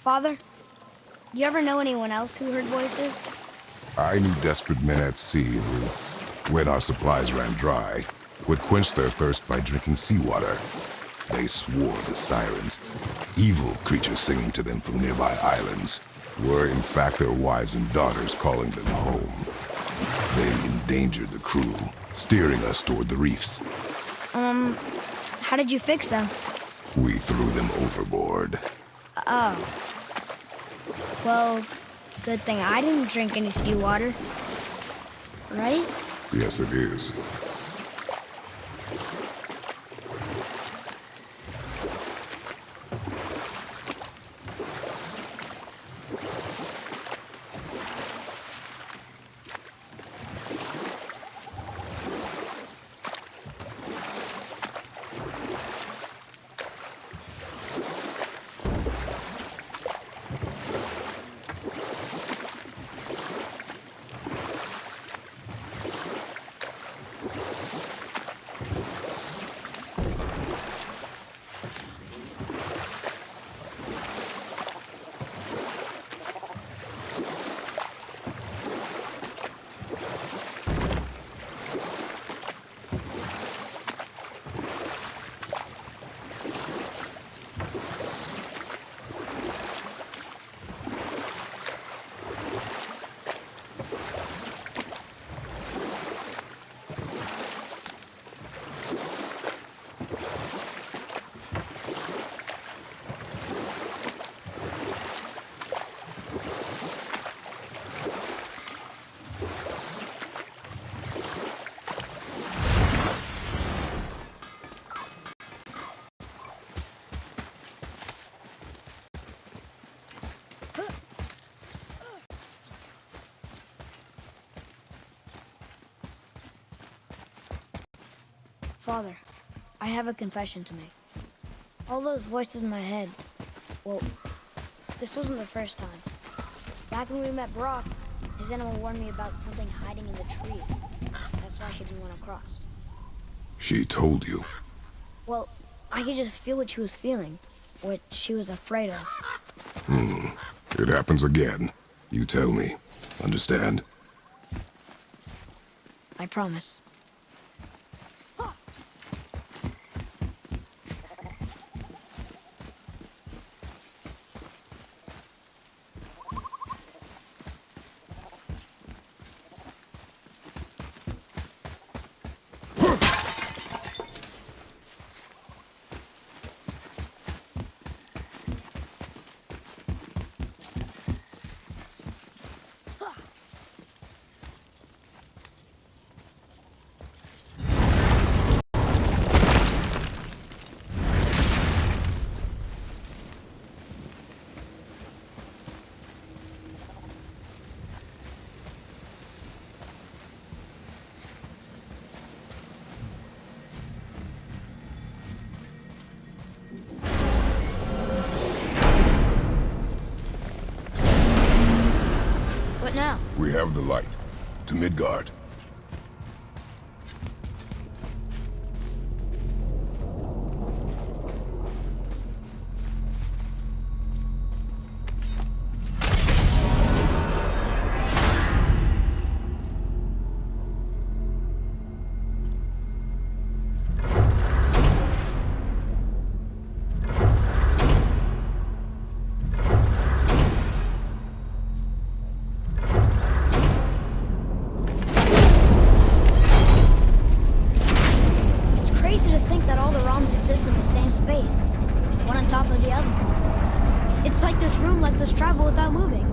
Father, you ever know anyone else who heard voices? I knew desperate men at sea who, when our supplies ran dry, would quench their thirst by drinking seawater. They swore the sirens, evil creatures singing to them from nearby islands, were in fact their wives and daughters calling them home. They endangered the crew, steering us toward the reefs. How did you fix them? We threw them overboard. Oh. Well, good thing I didn't drink any seawater. Right? Yes, it is. Father, I have a confession to make. All those voices in my head, well, this wasn't the first time. Back when we met Brock, his animal warned me about something hiding in the trees. That's why she didn't want to cross. She told you. Well, I could just feel what she was feeling, what she was afraid of. It happens again. You tell me. Understand? I promise. What now? We have the light. To Midgard. Exist in the same space, one on top of the other. It's like this room lets us travel without moving.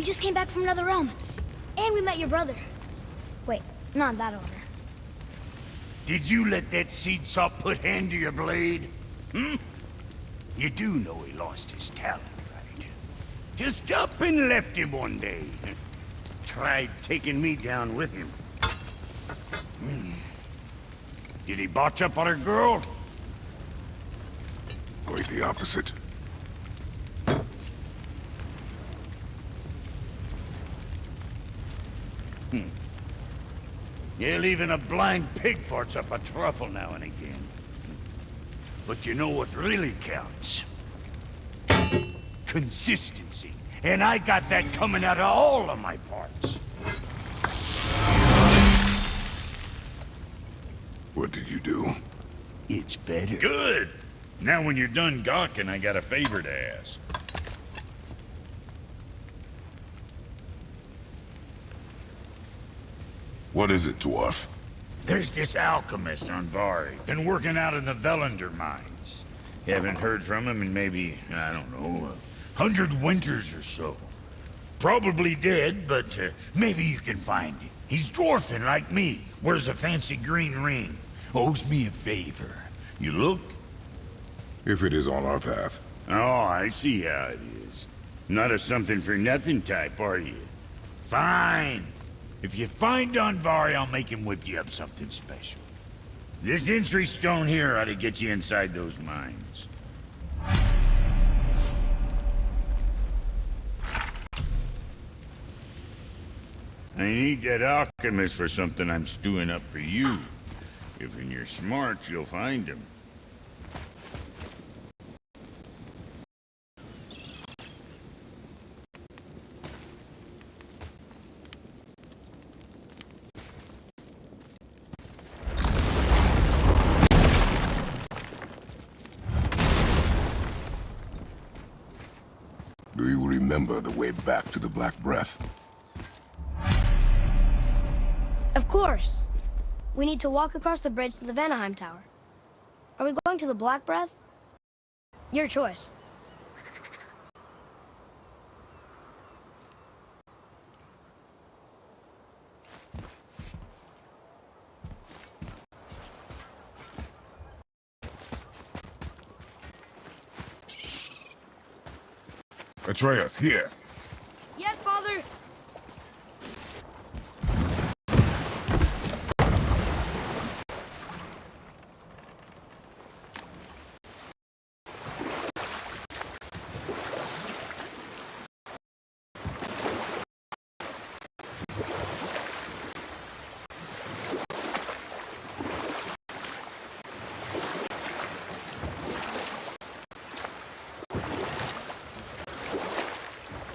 We just came back from another realm. And we met your brother. Wait, not that order. Did you let that seed saw put hand to your blade? Hmm? You do know he lost his talent, right? Just up and left him one day. Tried taking me down with him. Did he botch up on a girl? Quite the opposite. Yeah, even a blind pig farts up a truffle now and again. But you know what really counts? Consistency. And I got that coming out of all of my parts. What did you do? It's better. Good! Now when you're done gawking, I got a favor to ask. What is it, dwarf? There's this alchemist on Vari. Been working out in the Velander mines. Haven't heard from him in maybe, I don't know, 100 winters or so. Probably dead, but maybe you can find him. He's dwarfing like me. Wears a fancy green ring. Owes me a favor. You look? If it is on our path. Oh, I see how it is. Not a something-for-nothing type, are you? Fine. If you find Donvari, I'll make him whip you up something special. This entry stone here ought to get you inside those mines. I need that alchemist for something I'm stewing up for you. If you're smart, you'll find him. Do you remember the way back to the Black Breath? Of course. We need to walk across the bridge to the Vanaheim Tower. Are we going to the Black Breath? Your choice. Atreus, here. Yes, Father!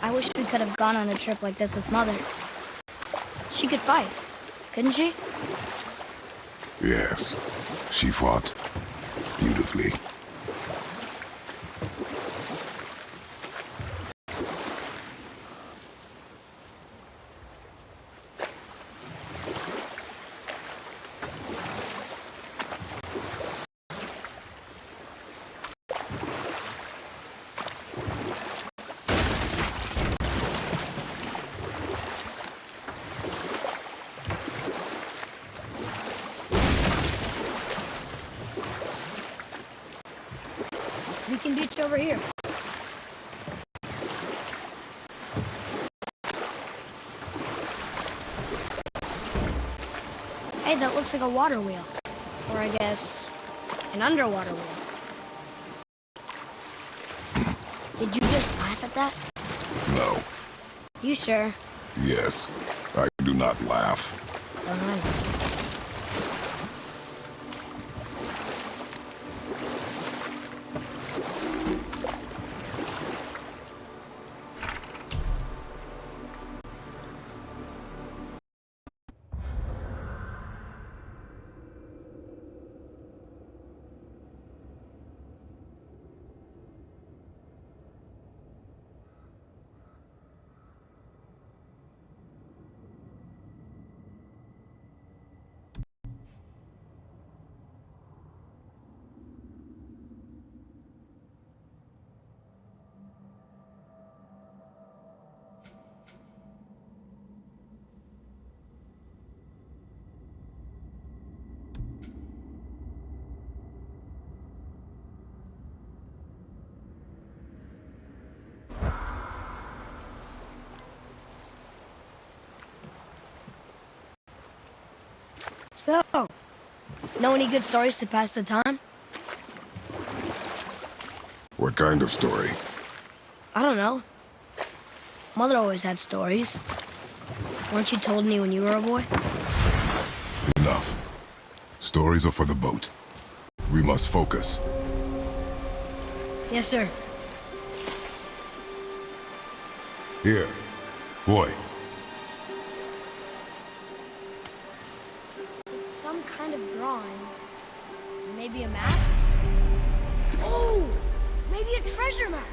I wish we could have gone on a trip like this with Mother. She could fight, couldn't she? Yes, she fought beautifully. We can beach over here. Hey, that looks like a water wheel. Or I guess, an underwater wheel. Did you just laugh at that? No. You sure? Yes. I do not laugh. Don't I? So, know any good stories to pass the time? What kind of story? I don't know. Mother always had stories. Weren't you told any when you were a boy? Enough. Stories are for the boat. We must focus. Yes, sir. Here. Boy. It's some kind of drawing. Maybe a map? Oh! Maybe a treasure map!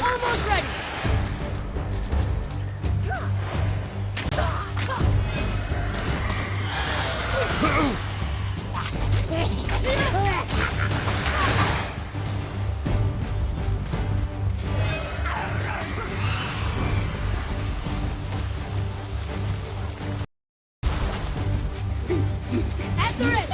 Almost ready! Answer it!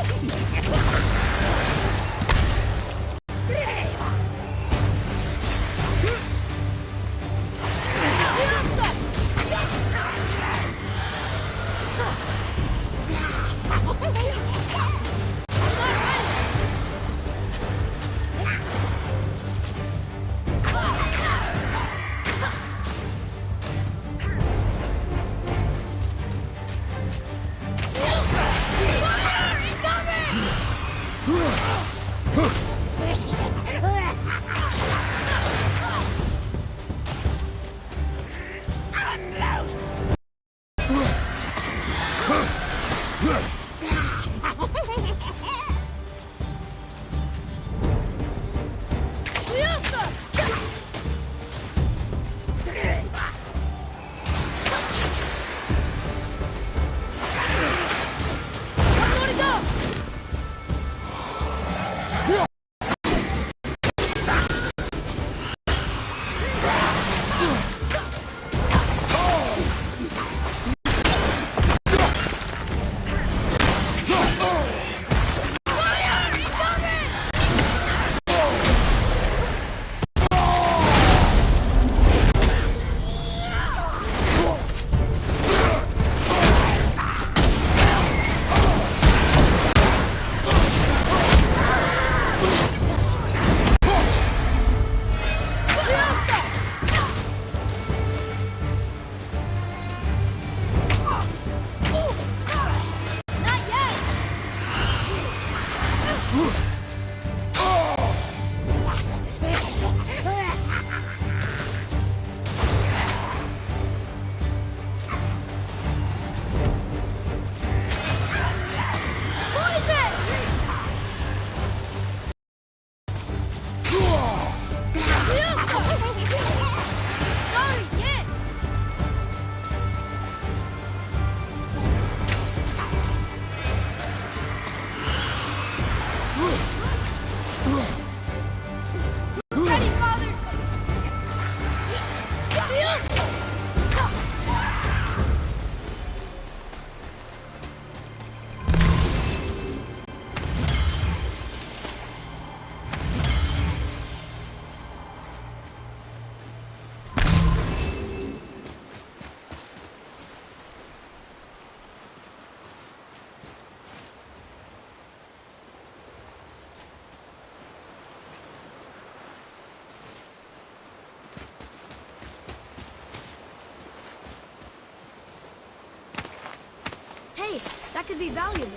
Hey, that could be valuable.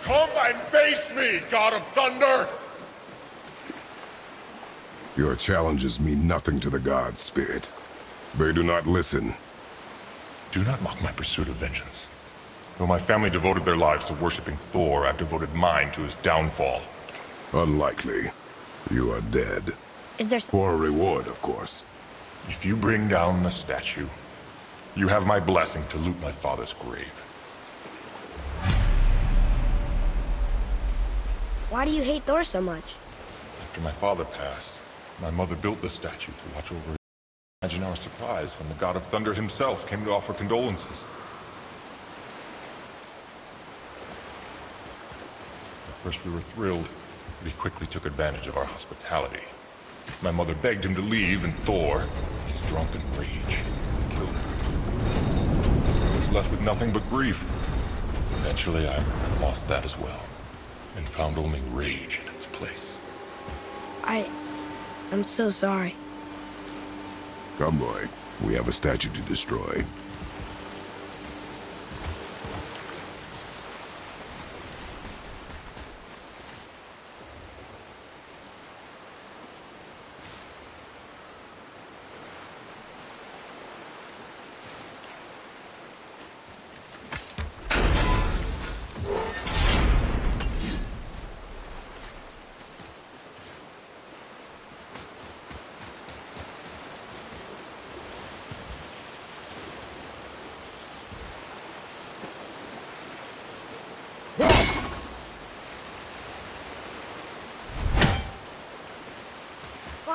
Come and face me, God of Thunder! Your challenges mean nothing to the gods, Spirit. They do not listen. Do not mock my pursuit of vengeance. Though my family devoted their lives to worshipping Thor, I've devoted mine to his downfall. Unlikely. You are dead. Is there For a reward, of course. If you bring down the statue, you have my blessing to loot my father's grave. Why do you hate Thor so much? After my father passed, my mother built the statue to watch over. Imagine our surprise when the God of Thunder himself came to offer condolences. At first we were thrilled, but he quickly took advantage of our hospitality. My mother begged him to leave, and Thor, in his drunken rage, killed him. I was left with nothing but grief. Eventually I lost that as well, and found only rage in its place. I'm so sorry. Come, boy. We have a statue to destroy.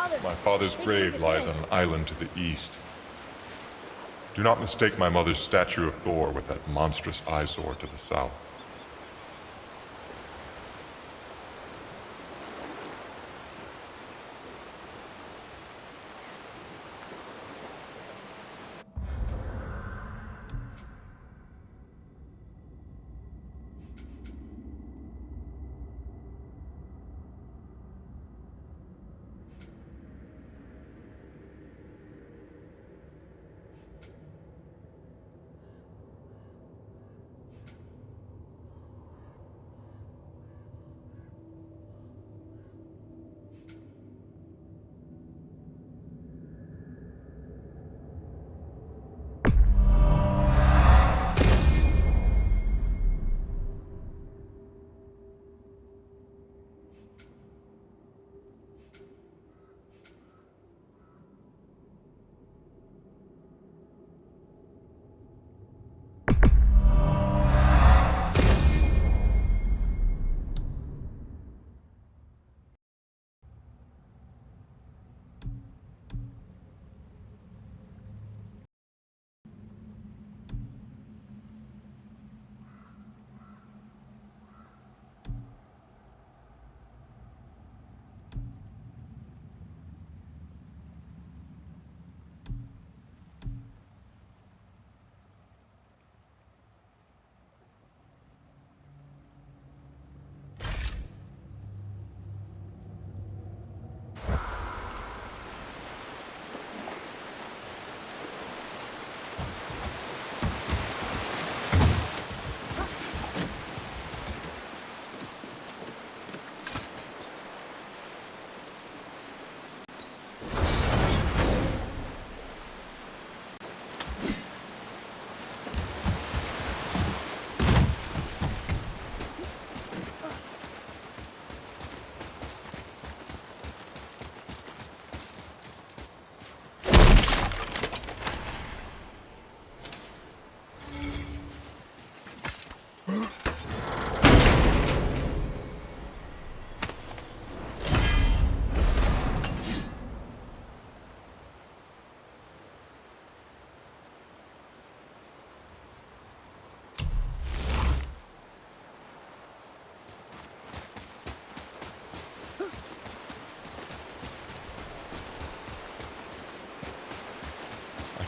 Father! My father's take me to grave the lies dead. on an island to the east. Do not mistake my mother's statue of Thor with that monstrous eyesore to the south.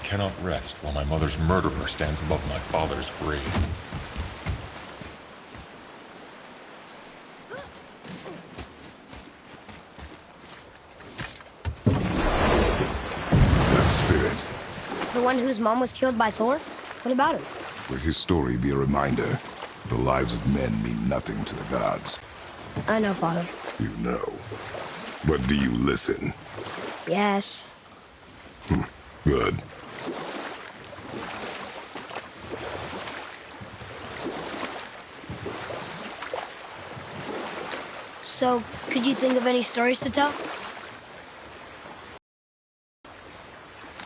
cannot rest while my mother's murderer stands above my father's grave. That spirit, The one whose mom was killed by Thor? What about him? let his story be a reminder. The lives of men mean nothing to the gods. I know, Father. You know. But do you listen? Yes. Good. So, could you think of any stories to tell?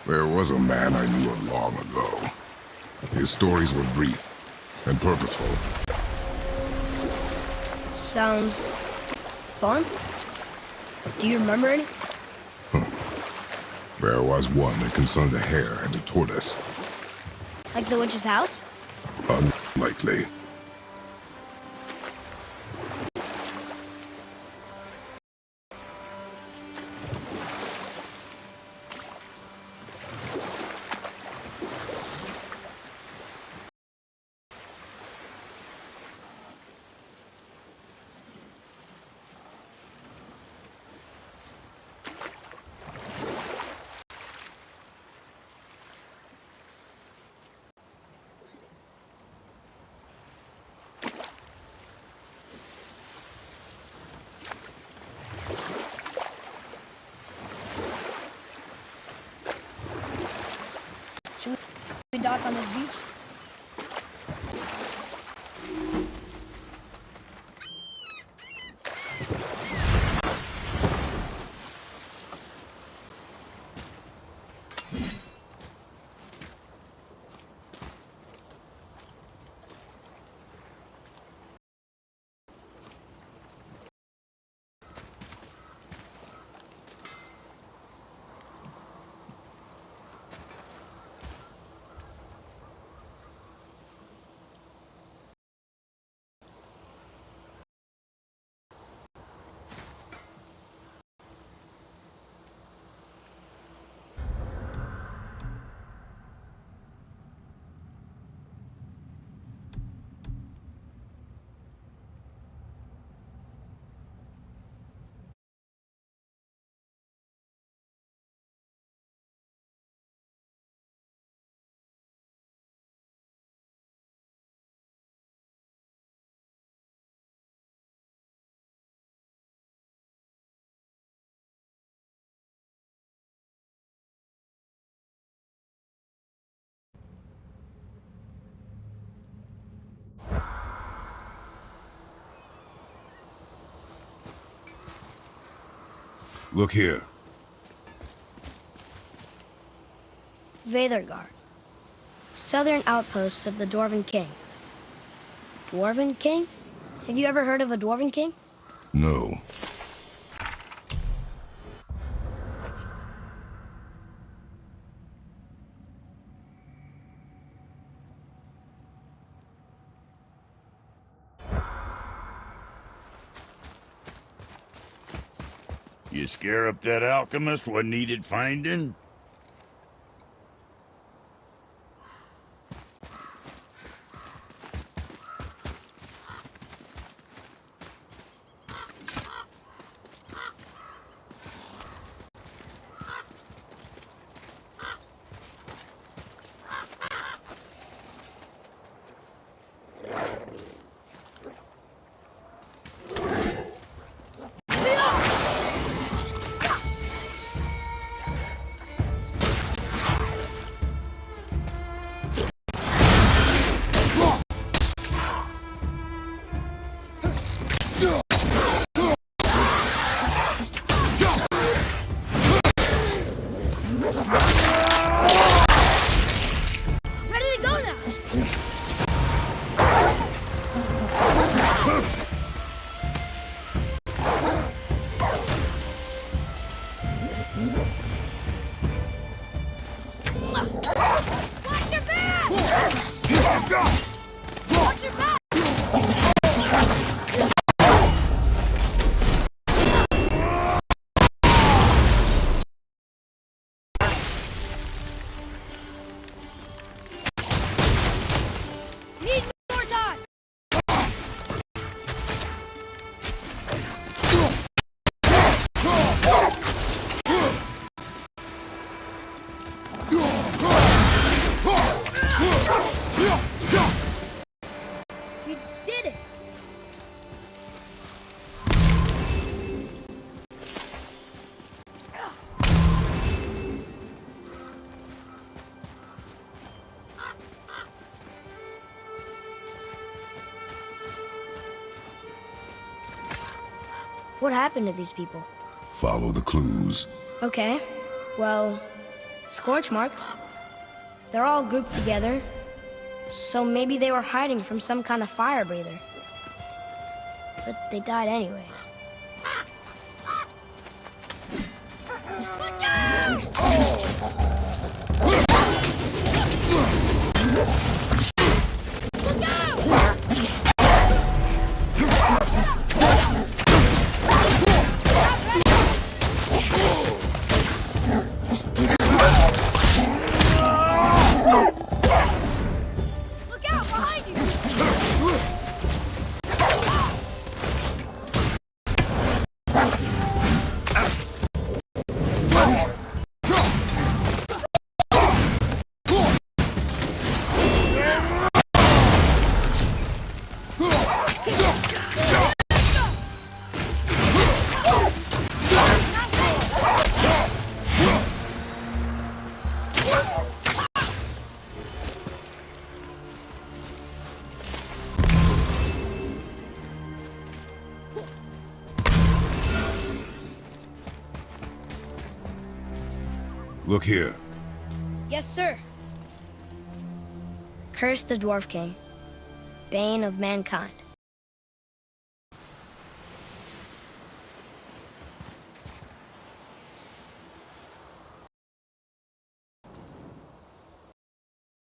There was a man I knew of long ago. His stories were brief and purposeful. Sounds fun. Do you remember any? There was one that concerned a hare and a tortoise. Like the witch's house? Unlikely. Should we dock on this beach? Look here. Veðurgar. Southern outposts of the Dwarven King. Dwarven King? Have you ever heard of a Dwarven King? No. You scare up that alchemist what needed finding? Ready to go now! Watch your back! Watch your back! What happened to these people? Follow the clues. Okay. Well, scorch marks. They're all grouped together. So maybe they were hiding from some kind of fire breather. But they died anyways. Look here. Yes, sir. Curse the Dwarf King, bane of mankind.